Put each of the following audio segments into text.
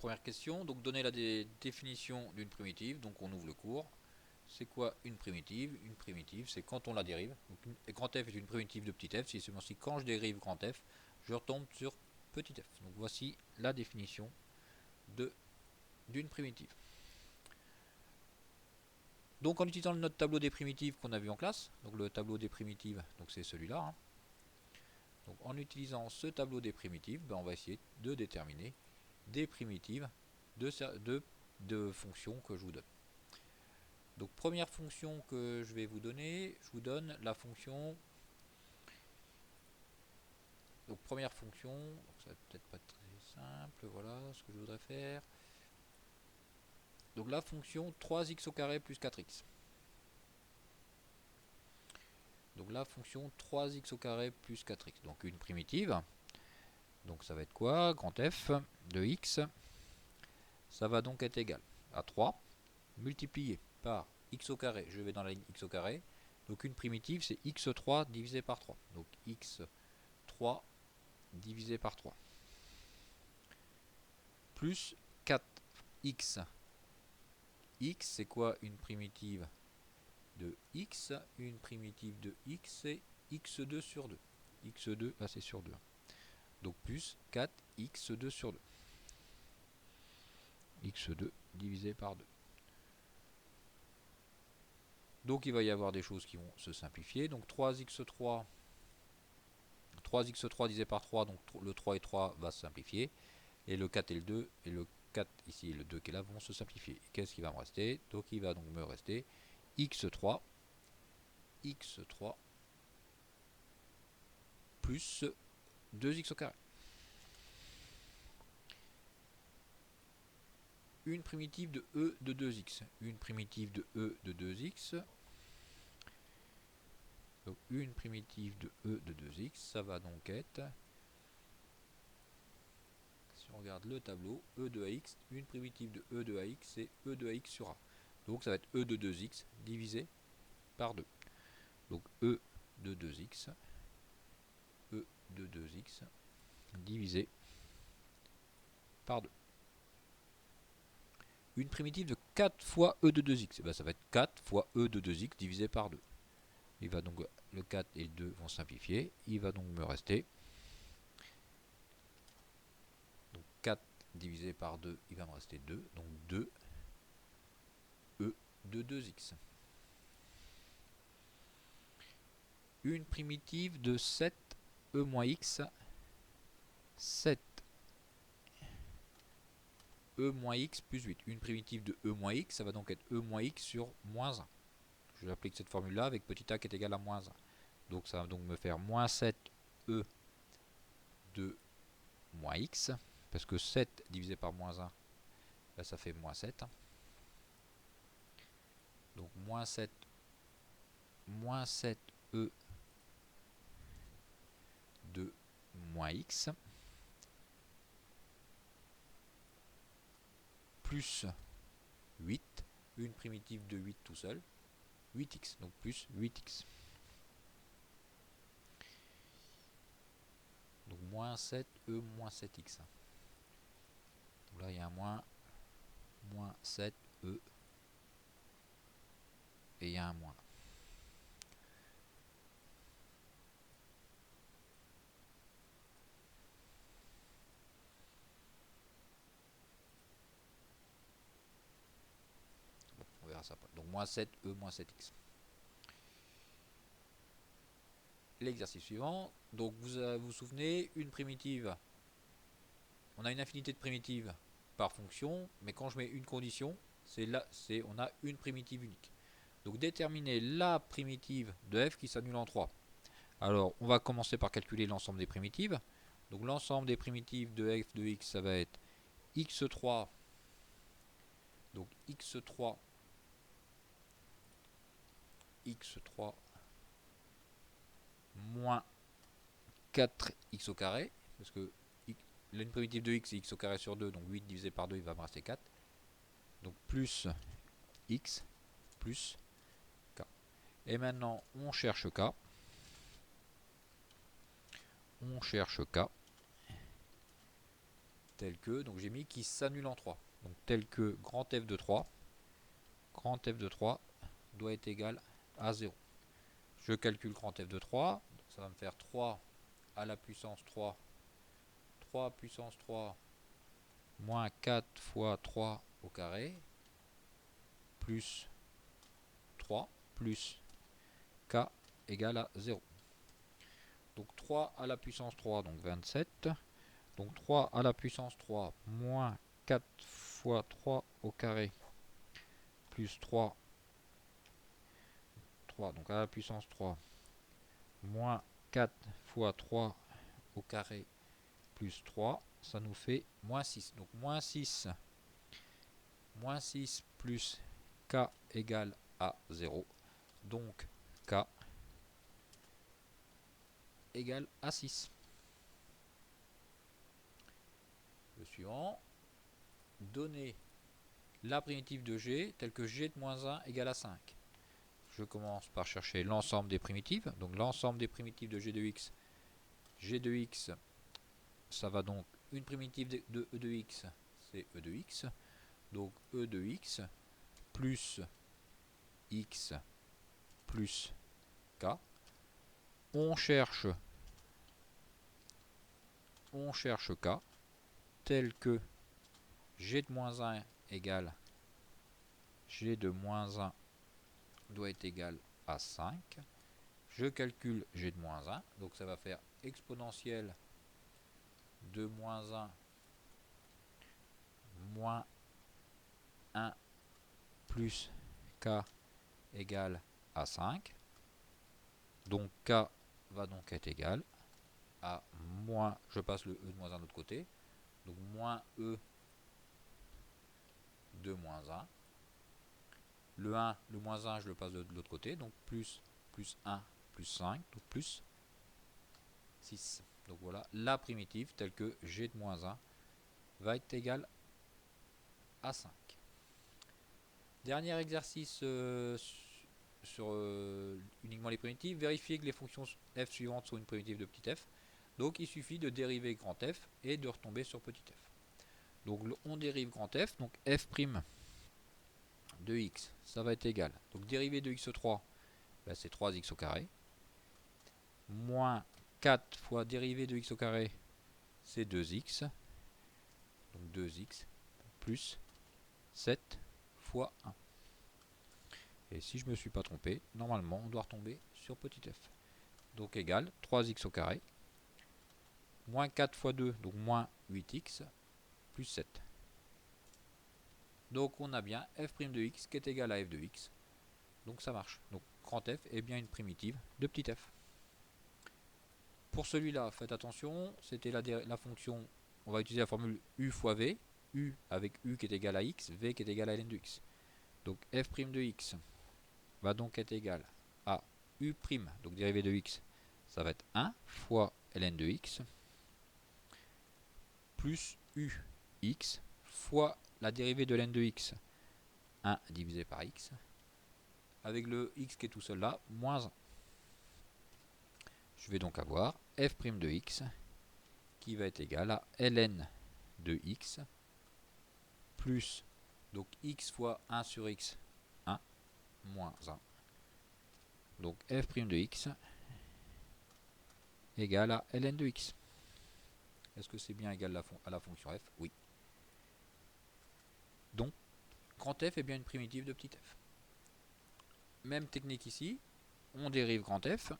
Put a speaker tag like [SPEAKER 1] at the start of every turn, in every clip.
[SPEAKER 1] première question. Donc donner la définition d'une primitive. Donc on ouvre le cours. C'est quoi une primitive? Une primitive, c'est quand on la dérive. Donc, grand F est une primitive de petit f. Si seulement si quand je dérive grand F, je retombe sur petit f. Donc voici la définition d'une primitive. Donc en utilisant notre tableau des primitives qu'on a vu en classe, donc le tableau des primitives, donc c'est celui-là. Hein. Donc en utilisant ce tableau des primitives, on va essayer de déterminer des primitives de fonctions que je vous donne. Donc première fonction que je vais vous donner, je vous donne la fonction. Donc première fonction, donc ça va peut-être pas très simple, voilà ce que je voudrais faire. Donc la fonction 3x au carré plus 4x. Donc la fonction 3x au carré plus 4x. Donc une primitive. Donc ça va être quoi? Grand F de x. Ça va donc être égal à 3 multiplié par x au carré. Je vais dans la ligne x au carré. Donc une primitive c'est x3 divisé par 3. Donc x3 divisé par 3. Plus 4x. X c'est quoi une primitive de x? Une primitive de x c'est x2 sur 2. x2 là c'est sur 2. Donc plus 4x2 sur 2. x2 divisé par 2. Donc il va y avoir des choses qui vont se simplifier. Donc 3x3 divisé par 3, donc le 3 et 3 va se simplifier. Et le 4 et le 2, et le 4 ici et le 2 qui est là vont se simplifier. Qu'est-ce qui va me rester? Donc il va donc me rester x3 plus 2x au carré. Une primitive de e de 2x. Une primitive de e de 2x. Donc une primitive de e de 2x, ça va donc être, si on regarde le tableau, e de ax, une primitive de e de ax, c'est e de ax sur a. Donc ça va être e de 2x divisé par 2. Donc e de 2x, e de 2x divisé par 2. Une primitive de 4 fois e de 2x, ben ça va être 4 fois e de 2x divisé par 2. Il va donc, le 4 et le 2 vont simplifier. Il va donc me rester, donc 4 divisé par 2, il va me rester 2. Donc 2 e de 2x. Une primitive de 7 e moins x, 7 e moins x plus 8. Une primitive de e moins x, ça va donc être e moins x sur moins 1. J'applique cette formule-là avec petit a qui est égal à moins 1. Donc ça va donc me faire moins 7 e de moins x, parce que 7 divisé par moins 1, là, ça fait moins 7. Donc moins 7 e de moins x plus 8, une primitive de 8 tout seul, 8x, donc plus 8x. Donc moins 7e moins 7x. Donc là il y a un moins 7e et il y a un moins. Bon, on verra ça après. Donc moins 7e moins 7x. L'exercice suivant. Donc vous vous souvenez, une primitive. On a une infinité de primitives par fonction, mais quand je mets une condition, on a une primitive unique. Donc déterminer la primitive de f qui s'annule en 3. Alors on va commencer par calculer l'ensemble des primitives. Donc l'ensemble des primitives de f de x, ça va être x3, donc x3 moins 4x au carré, parce que une primitive de x c'est x au carré sur 2, donc 8 divisé par 2, il va me rester 4. Donc plus x plus k. Et maintenant on cherche k. tel que, donc j'ai mis qui s'annule en 3. Donc tel que grand F de 3, grand F de 3 doit être égal à 0. Je calcule grand F de 3, donc ça va me faire 3 à la puissance 3, 3 puissance 3, moins 4 fois 3 au carré, plus 3, plus K égale à 0. Donc 3 à la puissance 3, donc 27. Donc 3 à la puissance 3, moins 4 fois 3 au carré, plus 3, donc à la puissance 3, moins 4 fois 3 au carré, plus 3, ça nous fait moins 6. Donc moins 6 plus K égale à 0. Donc K égale à 6. Le suivant, donner la primitive de G telle que G de moins 1 égale à 5. Je commence par chercher l'ensemble des primitives. Donc l'ensemble des primitives de G de X. G de X, ça va donc une primitive de E de X, c'est E de X. Donc E de X plus X plus K. On cherche K tel que G de moins 1 égale G de moins 1 doit être égal à 5. Je calcule G de moins 1, donc ça va faire exponentielle de moins 1 moins 1 plus K égale à 5. Donc K va donc être égal à moins, je passe le E de moins 1 de l'autre côté, donc moins E de moins 1. Le 1, le moins 1, je le passe de l'autre côté, donc plus 1, plus 5, donc plus 6. Donc voilà, la primitive telle que G de moins 1 va être égale à 5. Dernier exercice sur uniquement les primitives. Vérifier que les fonctions f suivantes sont une primitive de petit f. Donc il suffit de dériver grand f et de retomber sur petit f. Donc on dérive grand f, donc f' de x, ça va être égal. Donc dérivée de x3, ben c'est 3x au carré. Moins 4 fois dérivée de x au carré, c'est 2x. Donc 2x plus 7 fois 1. Et si je ne me suis pas trompé, normalement on doit retomber sur petit f. Donc égal 3x au carré, moins 4 fois 2, donc moins 8x, plus 7. Donc on a bien f' de x qui est égal à f de x. Donc ça marche. Donc grand f est bien une primitive de petit f. Pour celui-là, faites attention, c'était la fonction, on va utiliser la formule u fois v, u avec u qui est égal à x, v qui est égal à ln de x. Donc f' de x va donc être égal à u', donc dérivée de x, ça va être 1 fois ln de x, plus ux fois la dérivée de ln de x, 1 divisé par x, avec le x qui est tout seul là, moins 1. Je vais donc avoir f' de x qui va être égal à ln de x plus, donc x fois 1 sur x, 1, moins 1. Donc f' de x égale à ln de x. Est-ce que c'est bien égal à la fonction f? Oui. Donc, grand f est bien une primitive de petit f. Même technique ici, on dérive grand f.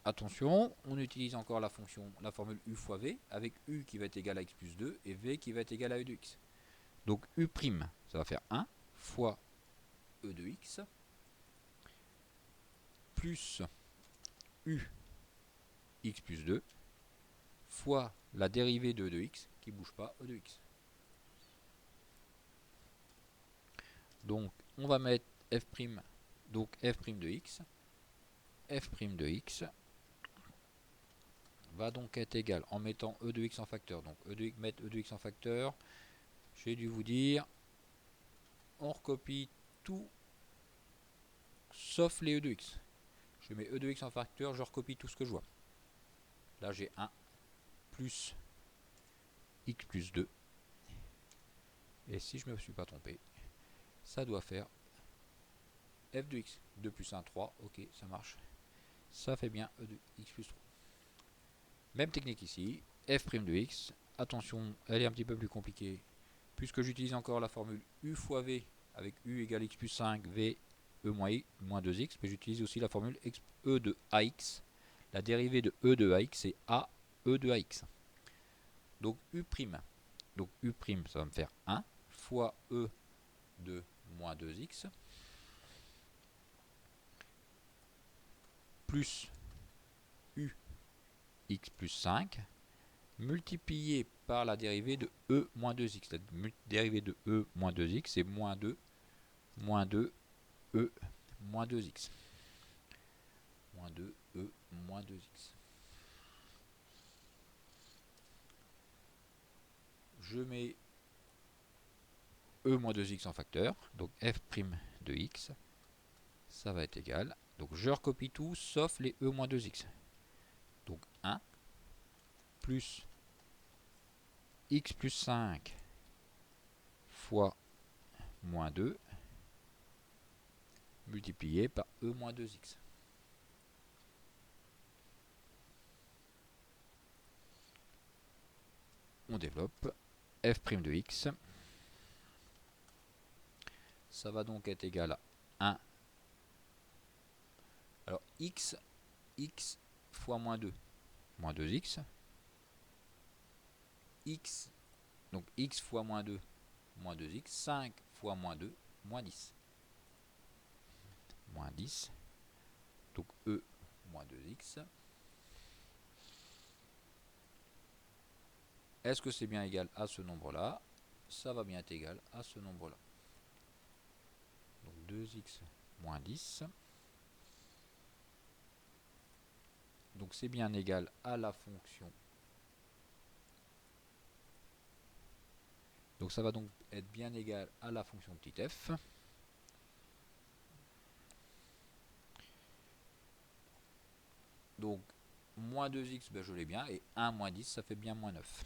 [SPEAKER 1] Attention, on utilise encore la formule u fois v, avec u qui va être égal à x plus 2 et v qui va être égal à e de x. Donc u', ça va faire 1 fois e de x, plus u x plus 2, fois la dérivée de e de x, qui ne bouge pas, e de x. Donc on va mettre f', donc f' de x, va donc être égal, en mettant e de x en facteur, donc mettre e de x en facteur, j'ai dû vous dire, on recopie tout sauf les e de x. Je mets e de x en facteur, je recopie tout ce que je vois. Là j'ai 1 plus x plus 2 Et si je ne me suis pas trompé, ça doit faire f de x. 2 plus 1, 3. Ok, ça marche. Ça fait bien e de x plus 3. Même technique ici. f' de x. Attention, elle est un petit peu plus compliquée. Puisque j'utilise encore la formule u fois v avec u égale x plus 5, v, e moins i, moins 2x. Mais j'utilise aussi la formule e de ax. La dérivée de e de ax, c'est a, e de ax. Donc u'. Donc u', ça va me faire 1 fois e de moins 2x plus u x plus 5 multiplié par la dérivée de e moins 2x. La dérivée de e moins 2x, c'est moins 2 e moins 2x. Moins 2 e moins 2x. Je mets e moins 2x en facteur, donc f' de x, ça va être égal. Donc je recopie tout sauf les e moins 2x. Donc 1 plus x plus 5 fois moins 2 multiplié par e moins 2x. On développe f' de x. Ça va donc être égal à 1. Alors x fois moins 2, moins 2x. X, donc x fois moins 2, moins 2x. 5 fois moins 2, moins 10. Moins 10. Donc e moins 2x. Est-ce que c'est bien égal à ce nombre-là? Ça va bien être égal à ce nombre-là. Donc 2x moins 10. Donc c'est bien égal à la fonction. Donc ça va donc être bien égal à la fonction petit f. Donc moins 2x, ben je l'ai bien. Et 1 moins 10, ça fait bien moins 9.